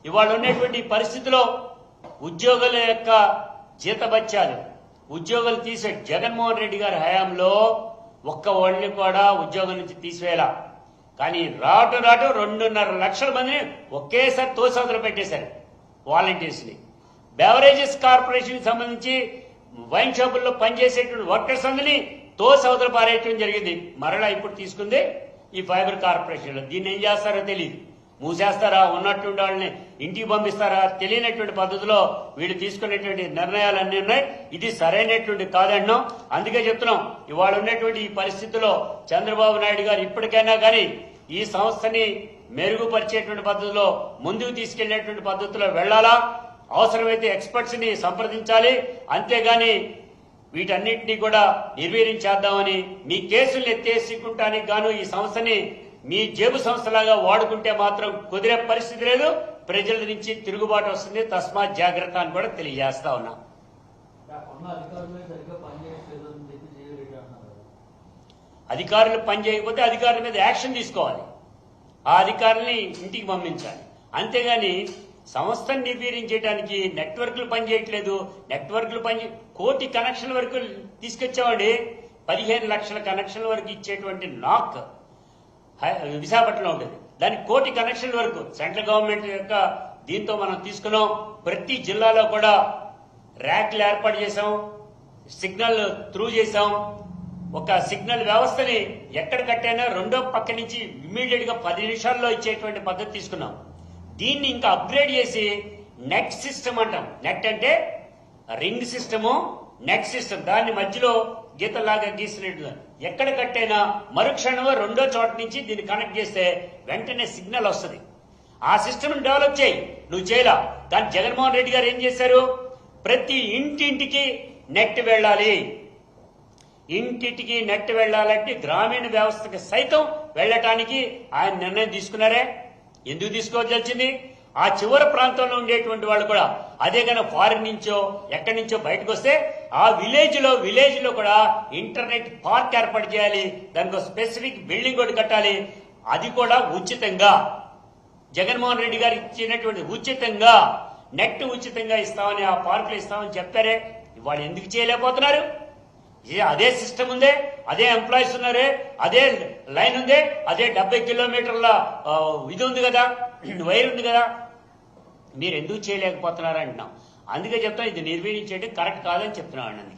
ఇవాళ ఉన్నటువంటి పరిస్థితిలో ఉద్యోగుల యొక్క జీతభత్యాలు ఉద్యోగులు తీసే జగన్మోహన్ రెడ్డి గారి హయాంలో ఒక్క వాళ్ళని కూడా ఉద్యోగం నుంచి తీసివేయాల. కానీ రాటు 2.5 లక్షల మందిని ఒకేసారి తోసవతలు పెట్టేశారు వాలంటీర్స్ ని. బెవరేజెస్ కార్పొరేషన్ సంబంధించి వైన్ షాపుల్లో పనిచేసేటువంటి వర్కర్స్ అందరినీ తోసవతలు పారేయటం జరిగింది. మరలా ఇప్పుడు తీసుకుంది ఈ ఫైబర్ కార్పొరేషన్ లో. దీన్ని ఏం చేస్తారో తెలియదు. మూసేస్తారా, ఉన్నటువంటి వాళ్ళని ఇంటికి పంపిస్తారా, తెలియనటువంటి పద్ధతిలో వీళ్ళు తీసుకునేటువంటి నిర్ణయాలన్నీ ఉన్నాయి. ఇది సరైనటువంటి కాదన్నాం. అందుకే చెప్తున్నాం, ఇవాళ ఉన్నటువంటి ఈ పరిస్థితిలో చంద్రబాబు నాయుడు గారు ఇప్పటికైనా కానీ ఈ సంస్థని మెరుగుపరిచేటువంటి పద్ధతిలో ముందుకు తీసుకెళ్లేటువంటి పద్ధతిలో వెళ్లాలా. అవసరమైతే ఎక్స్పర్ట్స్ ని సంప్రదించాలి. అంతేగాని వీటన్నింటినీ కూడా నిర్వీర్యం చేద్దామని మీ కేసులు ఎత్తేసుకుంటానికి గాను ఈ సంస్థని మీ జేబు సంస్థలాగా వాడుకుంటే మాత్రం కుదిరే పరిస్థితి లేదు. ప్రజల నుంచి తిరుగుబాటు వస్తుంది. తస్మాత్ జాగ్రత్త అని కూడా తెలియజేస్తా ఉన్నా. అధికారులు పనిచేయకపోతే అధికారుల మీద యాక్షన్ తీసుకోవాలి. ఆ అధికారుల్ని ఇంటికి పంపించాలి. అంతేగాని సంస్థను నిర్వీర్యం చేయడానికి నెట్వర్క్లు పనిచేయట్లేదు. నెట్వర్క్లు కోటి కనెక్షన్ల వరకు తీసుకొచ్చామండి. 15 లక్షల కనెక్షన్ల వరకు ఇచ్చేటువంటి నాక్ విశాఖపట్నంలో ఉంటుంది. దానికి కోటి కనెక్షన్ల వరకు సెంట్రల్ గవర్నమెంట్ యొక్క దీంతో మనం తీసుకున్నాం. ప్రతి జిల్లాలో కూడా ర్యాక్లు ఏర్పాటు చేశాం, సిగ్నల్ త్రూ చేశాం. ఒక సిగ్నల్ వ్యవస్థని ఎక్కడ కట్టైనా రెండో పక్క నుంచి ఇమ్మీడియట్ గా 10 నిమిషాల్లో ఇచ్చేటువంటి పద్ధతి తీసుకున్నాం. దీన్ని ఇంకా అప్గ్రేడ్ చేసి నెట్ సిస్టమ్ అంటాం. నెట్ అంటే రింగ్ సిస్టము, నెట్ సిస్టమ్. దాన్ని మధ్యలో గీతలాగా గీసినట్టుగా ఎక్కడ కట్టైనా మరుక్షణంలో రెండో చోట నుంచి దీన్ని కనెక్ట్ చేస్తే వెంటనే సిగ్నల్ వస్తుంది. ఆ సిస్టమ్ డెవలప్ చేయి. నువ్వు చేయలా. కానీ జగన్మోహన్ రెడ్డి గారు ఏం చేశారు? ప్రతి ఇంటింటికి నెట్ వెళ్ళాలి. ఇంటింటికి నెట్ వెళ్ళాలంటే గ్రామీణ వ్యవస్థకి సైతం వెళ్ళటానికి ఆయన నిర్ణయం తీసుకున్నారే. ఎందుకు తీసుకోవాల్సింది? ఆ చివరి ప్రాంతంలో ఉండేటువంటి వాళ్ళు కూడా అదే కనుక ఫారిన్ నుంచో ఎక్కడి నుంచో బయటకు వస్తే ఆ విలేజ్ లో కూడా ఇంటర్నెట్ పార్క్ ఏర్పాటు చేయాలి. దానికి ఒక స్పెసిఫిక్ బిల్డింగ్ ఒకటి కట్టాలి. అది కూడా ఉచితంగా. జగన్మోహన్ రెడ్డి గారు ఇచ్చినటువంటి ఉచితంగా నెట్ ఉచితంగా ఇస్తామని, ఆ పార్కులు ఇస్తామని చెప్పారే. ఇవాళ ఎందుకు చేయలేకపోతున్నారు? అదే సిస్టమ్ ఉందే, అదే ఎంప్లాయీస్ ఉన్నారే, అదే లైన్ ఉందే, అదే 70 కిలోమీటర్ల ఇది ఉంది కదా, వైర్ ఉంది కదా. మీరు ఎందుకు చేయలేకపోతున్నారు అంటున్నాం. అందుకే చెప్తాం, ఇది నిర్వీర్యం చేయడం కరెక్ట్ కాదని చెప్తున్నాం. అందుకే